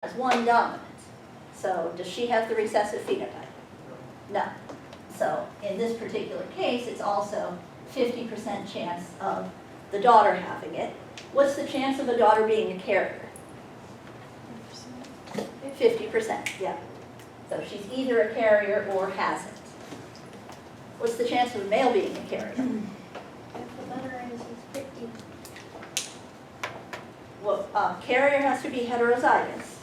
has one dominant. So does she have the recessive phenotype? No. So in this particular case, it's also 50% chance of the daughter having it. What's the chance of a daughter being a carrier? 50%, yeah. So she's either a carrier or hasn't. What's the chance of a male being a carrier? If the mother is 50. Well, carrier has to be heterozygous.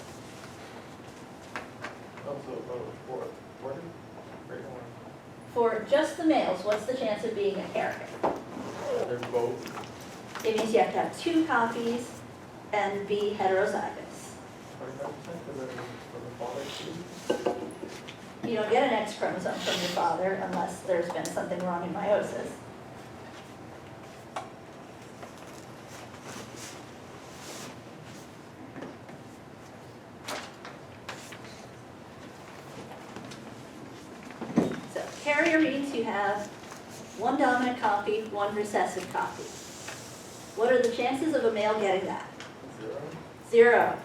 For just the males, what's the chance of being a carrier? They're both. It means you have to have 2 copies and be heterozygous. 25% for the father too. You don't get an X chromosome from your father unless there's been something wrong in meiosis. So carrier means you have 1 dominant copy, 1 recessive copy. What are the chances of a male getting that? 0. 0.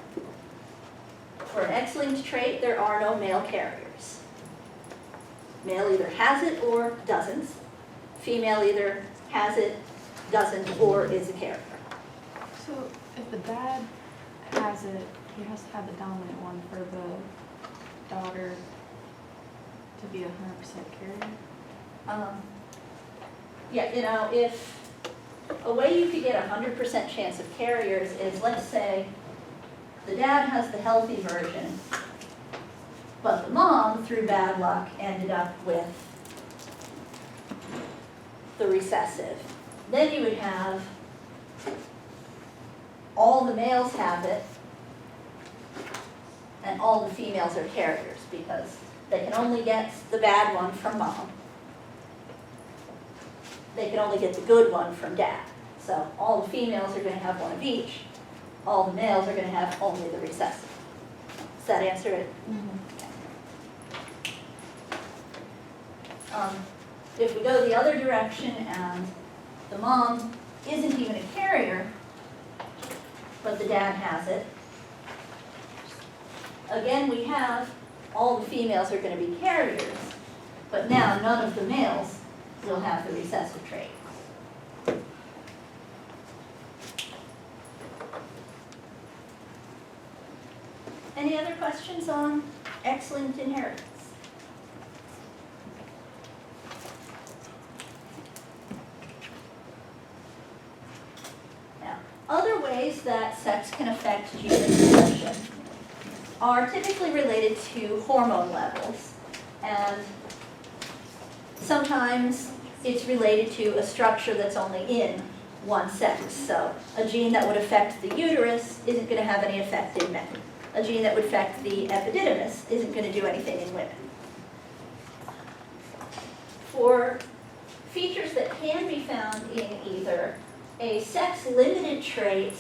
For an X-linked trait, there are no male carriers. Male either has it or doesn't. Female either has it, doesn't, or is a carrier. So if the dad has it, he has to have the dominant one for the daughter to be 100% carrier? Yeah, you know, if a way you could get 100% chance of carriers is, let's say, the dad has the healthy version, but the mom, through bad luck, ended up with the recessive. Then you would have all the males have it, and all the females are carriers, because they can only get the bad one from mom. They can only get the good one from dad. So all the females are going to have one of each. All the males are going to have only the recessive. Does that answer it? If we go the other direction and the mom isn't even a carrier, but the dad has it, again we have all the females are going to be carriers, but now none of the males will have the recessive trait. Any other questions on X-linked inheritance? Now, other ways that sex can affect gene expression are typically related to hormone levels, and sometimes it's related to a structure that's only in one sex. So a gene that would affect the uterus isn't going to have any effect in men. A gene that would affect the epididymis isn't going to do anything in women. For features that can be found in either, a sex-limited trait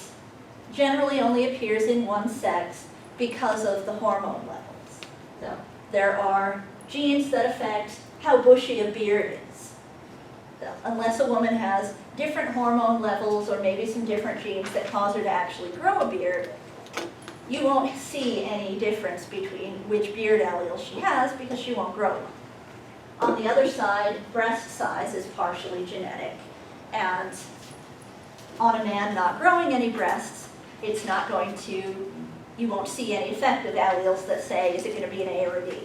generally only appears in one sex because of the hormone levels. So there are genes that affect how bushy a beard is. So unless a woman has different hormone levels or maybe some different genes that cause her to actually grow a beard, you won't see any difference between which beard allele she has because she won't grow one. On the other side, breast size is partially genetic, and on a man not growing any breasts, it's not going to, you won't see any effect of alleles that say, is it going to be an A or a D?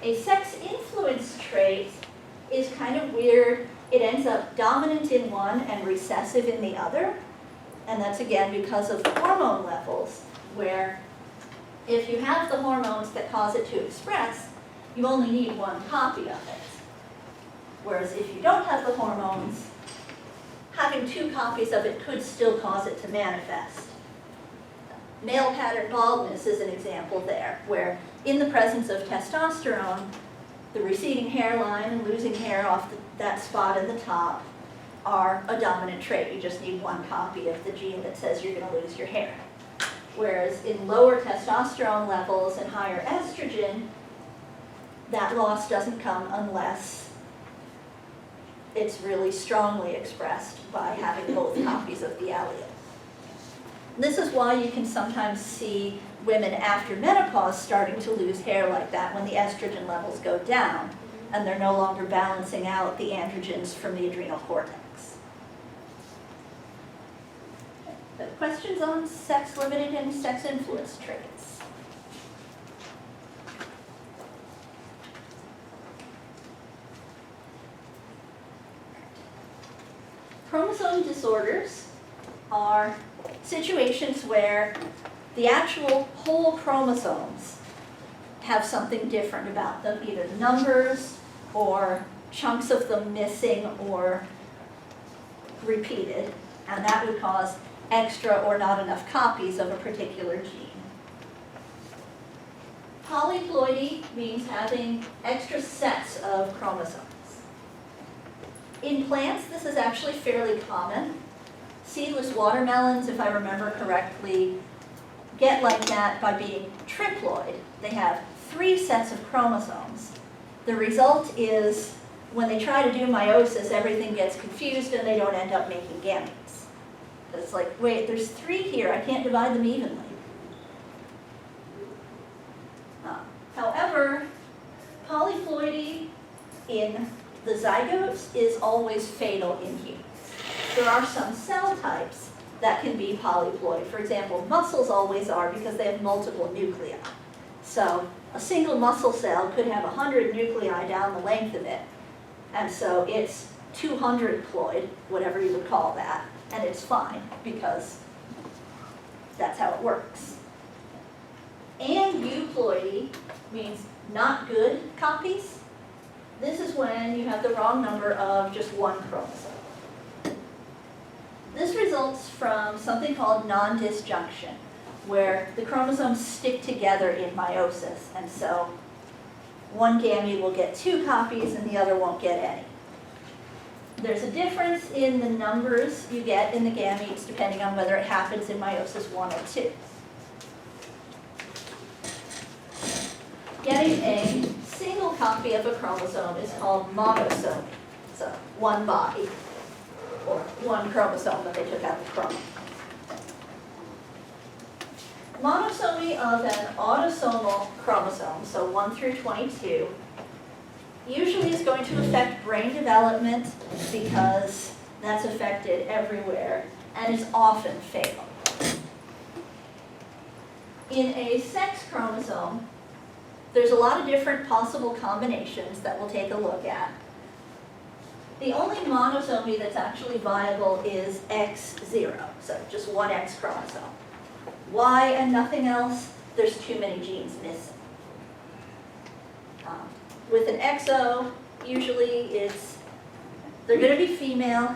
A sex-influenced trait is kind of weird. It ends up dominant in one and recessive in the other. And that's again because of hormone levels, where if you have the hormones that cause it to express, you only need 1 copy of it. Whereas if you don't have the hormones, having 2 copies of it could still cause it to manifest. Male pattern baldness is an example there, where in the presence of testosterone, the receding hairline and losing hair off that spot in the top are a dominant trait. You just need 1 copy of the gene that says you're going to lose your hair. Whereas in lower testosterone levels and higher estrogen, that loss doesn't come unless it's really strongly expressed by having both copies of the allele. This is why you can sometimes see women after menopause starting to lose hair like that when the estrogen levels go down and they're no longer balancing out the androgens from the adrenal cortex. Questions on sex-limited and sex-influenced traits? Chromosome disorders are situations where the actual whole chromosomes have something different about them, either numbers or chunks of them missing or repeated, and that would cause extra or not enough copies of a particular gene. Polyploidy means having extra sets of chromosomes. In plants, this is actually fairly common. Seedless watermelons, if I remember correctly, get like that by being triploid. They have 3 sets of chromosomes. The result is when they try to do meiosis, everything gets confused and they don't end up making gametes. It's like, wait, there's 3 here, I can't divide them evenly. However, polyploidy in the zygotes is always fatal in humans. There are some cell types that can be polyploid. For example, muscles always are because they have multiple nuclei. So a single muscle cell could have 100 nuclei down the length of it. And so it's 200-ploid, whatever you would call that, and it's fine because that's how it works. And euploidy means not good copies. This is when you have the wrong number of just one chromosome. This results from something called non-disjunction, where the chromosomes stick together in meiosis, and so one gamete will get 2 copies and the other won't get any. There's a difference in the numbers you get in the gametes depending on whether it happens in meiosis 1 or 2. Getting a single copy of a chromosome is called monosomy. So one body, or one chromosome that they took out the chromosome. Monosomy of an autosomal chromosome, so 1 through 22, usually is going to affect brain development because that's affected everywhere and is often fatal. In a sex chromosome, there's a lot of different possible combinations that we'll take a look at. The only monosomy that's actually viable is X0, so just one X chromosome. Y and nothing else, there's too many genes missing. With an XO, usually they're going to be female,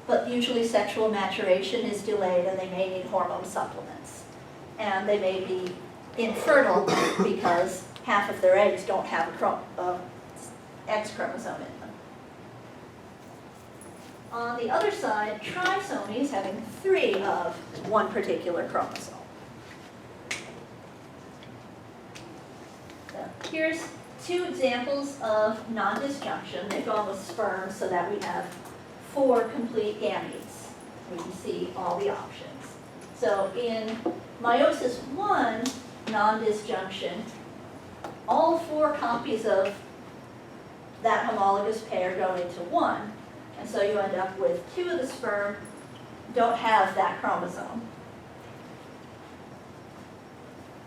but usually sexual maturation is delayed and they may need hormone supplements. And they may be infertile because half of their eggs don't have a X chromosome in them. On the other side, trisomy is having 3 of one particular chromosome. So here's 2 examples of non-disjunction. They've gone with sperm so that we have 4 complete gametes. We can see all the options. So in meiosis 1 non-disjunction, all 4 copies of that homologous pair go into 1. And so you end up with 2 of the sperm don't have that chromosome.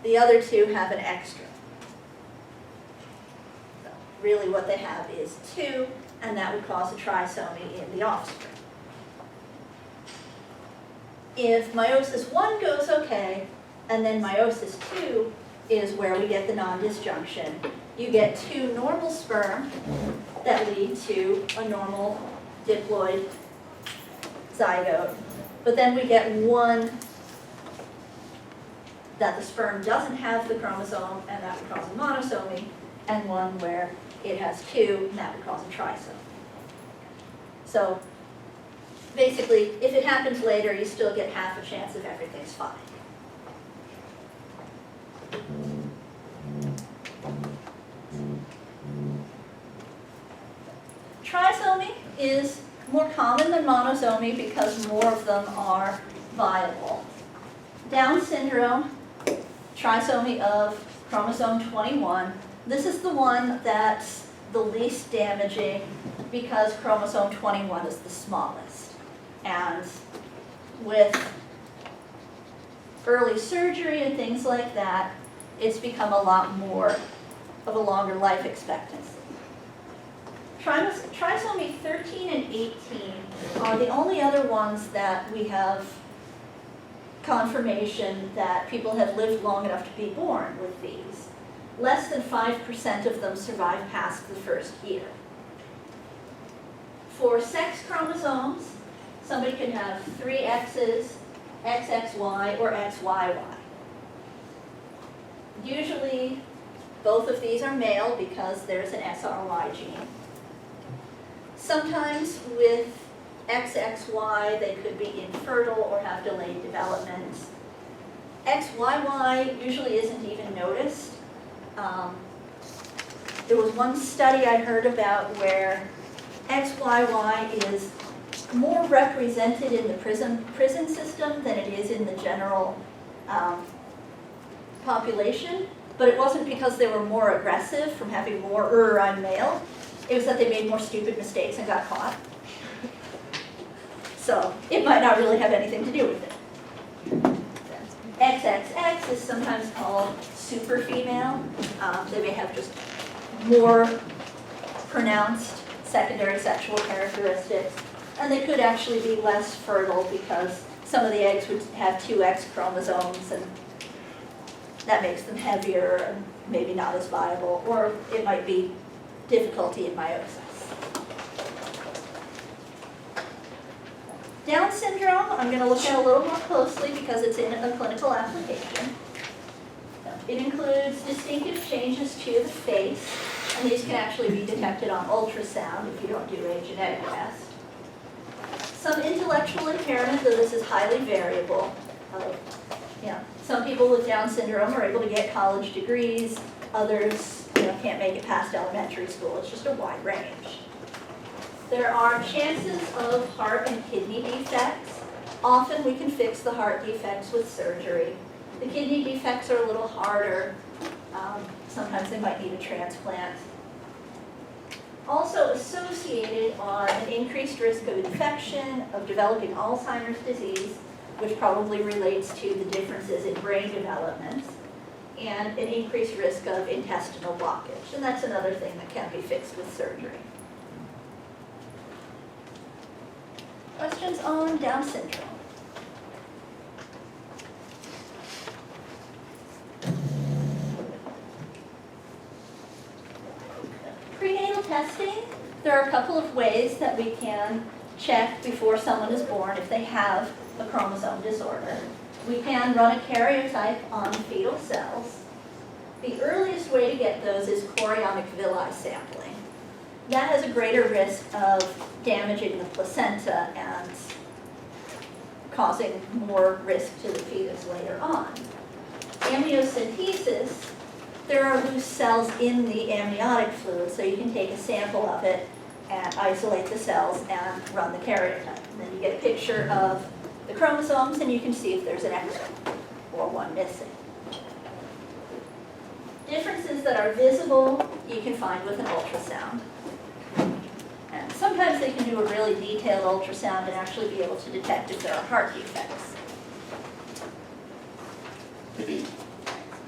The other 2 have an extra. So really what they have is 2, and that would cause a trisomy in the offspring. If meiosis 1 goes okay, and then meiosis 2 is where we get the non-disjunction, you get 2 normal sperm that lead to a normal diploid zygote, but then we get 1 that the sperm doesn't have the chromosome, and that would cause a monosomy, and 1 where it has 2, and that would cause a trisomy. So basically, if it happens later, you still get half a chance if everything's fine. Trisomy is more common than monosomy because more of them are viable. Down syndrome, trisomy of chromosome 21. This is the one that's the least damaging because chromosome 21 is the smallest. And with early surgery and things like that, it's become a lot more of a longer life expectancy. Trisomy 13 and 18 are the only other ones that we have confirmation that people have lived long enough to be born with these. Less than 5% of them survive past the first year. For sex chromosomes, somebody can have 3 X's, XXY, or XYY. Usually, both of these are male because there's an SRY gene. Sometimes with XXY, they could be infertile or have delayed development. XYY usually isn't even noticed. There was one study I heard about where XYY is more represented in the prison system than it is in the general population, but it wasn't because they were more aggressive from having more I'm male. It was that they made more stupid mistakes and got caught. So it might not really have anything to do with it. XXX is sometimes called super female. They may have just more pronounced secondary sexual characteristics, and they could actually be less fertile because some of the eggs would have 2 X chromosomes, and that makes them heavier and maybe not as viable, or it might be difficulty in meiosis. Down syndrome, I'm going to look at a little more closely because it's in a clinical application. It includes distinctive changes to the face, and these can actually be detected on ultrasound if you don't do a genetic test. Some intellectual impairment, though this is highly variable. Some people with Down syndrome are able to get college degrees, others can't make it past elementary school. It's just a wide range. There are chances of heart and kidney defects. Often we can fix the heart defects with surgery. The kidney defects are a little harder. Sometimes they might need a transplant. Also associated are an increased risk of infection, of developing Alzheimer's disease, which probably relates to the differences in brain development, and an increased risk of intestinal blockage. And that's another thing that can be fixed with surgery. Questions on Down syndrome? Prenatal testing, there are a couple of ways that we can check before someone is born if they have a chromosome disorder. We can run a karyotype on fetal cells. The earliest way to get those is chorionic villi sampling. That has a greater risk of damaging the placenta and causing more risk to the fetus later on. Amniocentesis, there are loose cells in the amniotic fluid, so you can take a sample of it and isolate the cells and run the karyotype. And then you get a picture of the chromosomes and you can see if there's an extra or one missing. Differences that are visible you can find with an ultrasound. And sometimes they can do a really detailed ultrasound and actually be able to detect if there are heart defects.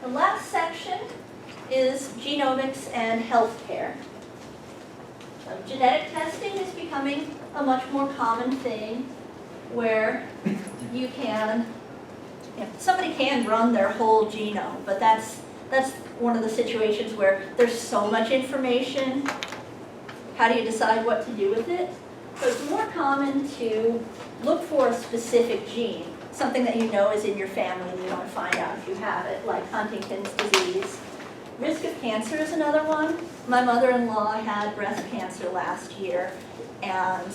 The last section is genomics and healthcare. So genetic testing is becoming a much more common thing where you can, somebody can run their whole genome, but that's one of the situations where there's so much information. How do you decide what to do with it? So it's more common to look for a specific gene, something that you know is in your family and you want to find out if you have it, like Huntington's disease. Risk of cancer is another one. My mother-in-law had breast cancer last year, and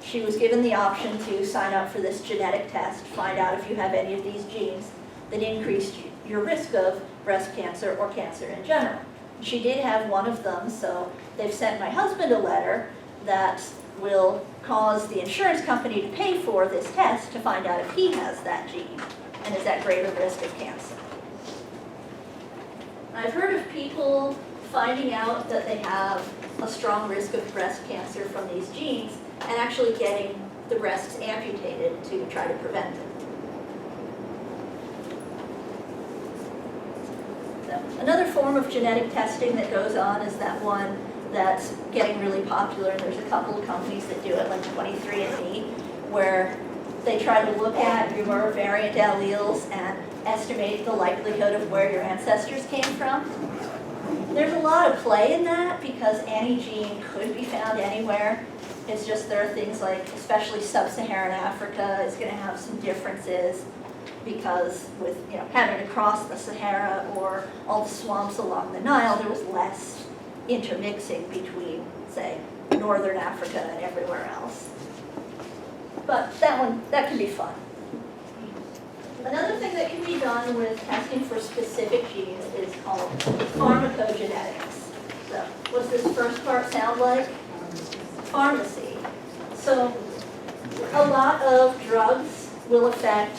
she was given the option to sign up for this genetic test, find out if you have any of these genes that increased your risk of breast cancer or cancer in general. She did have one of them, so they've sent my husband a letter that will cause the insurance company to pay for this test to find out if he has that gene and is at greater risk of cancer. I've heard of people finding out that they have a strong risk of breast cancer from these genes and actually getting the breasts amputated to try to prevent it. So, another form of genetic testing that goes on is that one that's getting really popular, and there's a couple of companies that do it, like 23andMe, where they try to look at your variant alleles and estimate the likelihood of where your ancestors came from. There's a lot of play in that because any gene could be found anywhere. It's just there are things like, especially sub-Saharan Africa is going to have some differences because with having to cross the Sahara or all the swamps along the Nile, there was less intermixing between, say, northern Africa and everywhere else. But that can be fun. Another thing that can be done with testing for specific genes is called pharmacogenetics. So what's this first part sound like? Pharmacy. So a lot of drugs will affect